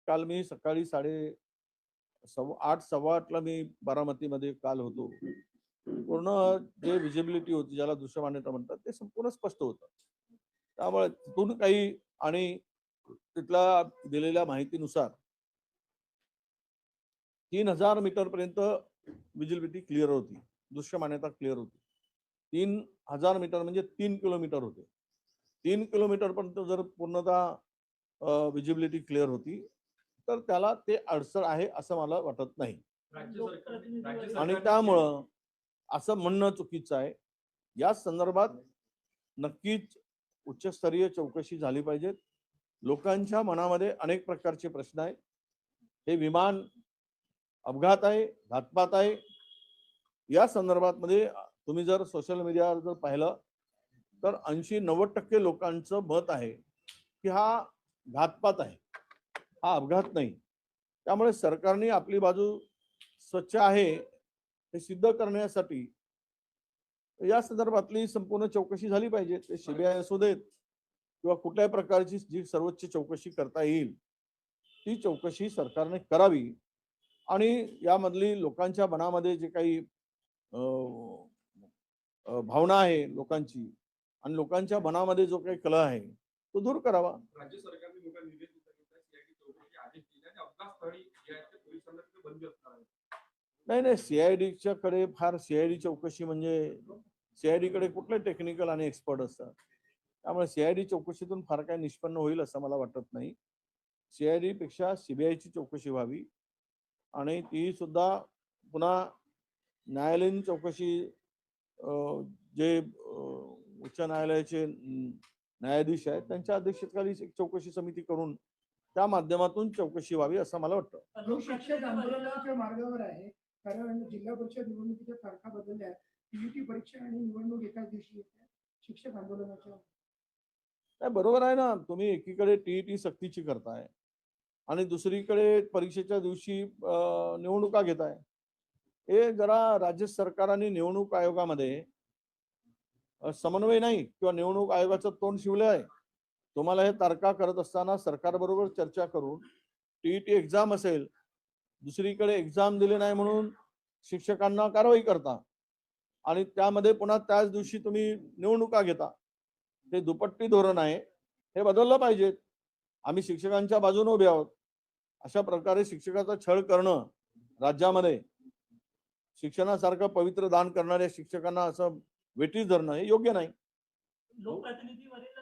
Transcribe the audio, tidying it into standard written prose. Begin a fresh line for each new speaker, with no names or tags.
काल मी सकाळी 8:30 सव्वा 8ला मी बारामतीमध्ये काल होतो. पूर्ण जे विजिबिलिटी होती, ज्याला दृश्यमान्यता म्हणतात, ते संपूर्ण स्पष्ट होतं. त्यामुळे तिथून काही आणि तिथल्या दिलेल्या माहितीनुसार 3000 मीटर पर्यंत विजिबिलिटी क्लिअर होती, दृश्यमान्यता क्लिअर होती. 3000 मीटर म्हणजे 3 किलोमीटर होते. 3 किलोमीटर पर्यंत जर पूर्णतः विजिबिलिटी क्लिअर होती, तर त्याला ते अडचण आहे असं मला वाटत नाही. आणि त्यामुळं असं म्हणणं चुकीचं आहे. या संदर्भात नक्कीच उच्चस्तरीय चौकशी झाली पाहिजे. लोकांच्या मनामध्ये अनेक प्रकारचे प्रश्न आहेत. हे विमान अपघात आहे, घातपात आहे, या संदर्भात मध्ये तुम्ही जर सोशल मीडियावर जर पाहिलं तर 80-90% लोकांचं मत आहे की हा घातपात आहे, हा अपघात नाही. त्यामुळे सरकारने आपली बाजू स्वच्छ आहे हे सिद्ध करण्यासाठी या संदर्भातली संपूर्ण चौकशी झाली पाहिजे. ते सीबीआय असू देत किंवा कुठल्याही प्रकारची जी सर्वोच्च चौकशी करता येईल ती चौकशी सरकारने करावी. आणि यामधली लोकांच्या मनामध्ये जे काही भावना आहे लोकांची आणि लोकांच्या मनामध्ये जो काही कलह आहे तो दूर करावा.
राज्य सरकारने मोठा निर्णय चौकशी आदेश दिले आणि अपघात स्थळी पोलिसांना बंदी असणार आहे.
नाही, सीआयडीच्या कडे फार सीआयडी चौकशी म्हणजे सीआयडी कडे कुठले टेक्निकल आणि एक्सपर्ट असतात. त्यामुळे सीआयडी चौकशीतून फार काही निष्पन्न होईल असं मला वाटत नाही. सीआयडी पेक्षा सीबीआयची चौकशी व्हावी आणि ती सुद्धा पुन्हा न्यायालयीन चौकशी जे उच्च न्यायालयाचे न्यायाधीश आहेत त्यांच्या अध्यक्षतेखाली एक चौकशी समिती करून त्या माध्यमातून चौकशी व्हावी असं मला वाटतं.
शिक्षक आंदोलनाच्या मार्गावर आहे, कारण जिल्हा परिषद निवडणुकीच्या तारखा बदलल्या, टीईटी परीक्षा आणि निवडणूक एकाच दिवशी येते. शिक्षक आंदोलनाच्या
नाही, बरोबर आहे ना. तुम्ही एकीकडे टीईटी सक्तीची करताय आणि दुसरीकडे परीक्षेच्या दिवशी निवडणुका घेताय. हे जरा राज्य सरकार आणि निवडणूक आयोगामध्ये समन्वय नाही किंवा निवडणूक आयोगाचं तोंड शिवलं आहे. तुम्हाला हे तारखा करत असताना सरकारबरोबर चर्चा करून टीईटी एक्झाम असेल, दुसरीकडे एक्झाम दिले नाही म्हणून शिक्षकांना कारवाई करता आणि त्यामध्ये पुन्हा त्याच दिवशी तुम्ही निवडणुका घेता. हे दुपट्टी धोरण आहे, हे बदललं पाहिजे. आम्ही शिक्षकांच्या बाजूने उभे आहोत. अशा प्रकारे शिक्षकाचा छळ करणं राज्यामध्ये, शिक्षणासारखं पवित्र दान करणाऱ्या शिक्षकांना असं वेठीस धरणं हे योग्य नाही.
लोकप्रतिनिधीवरील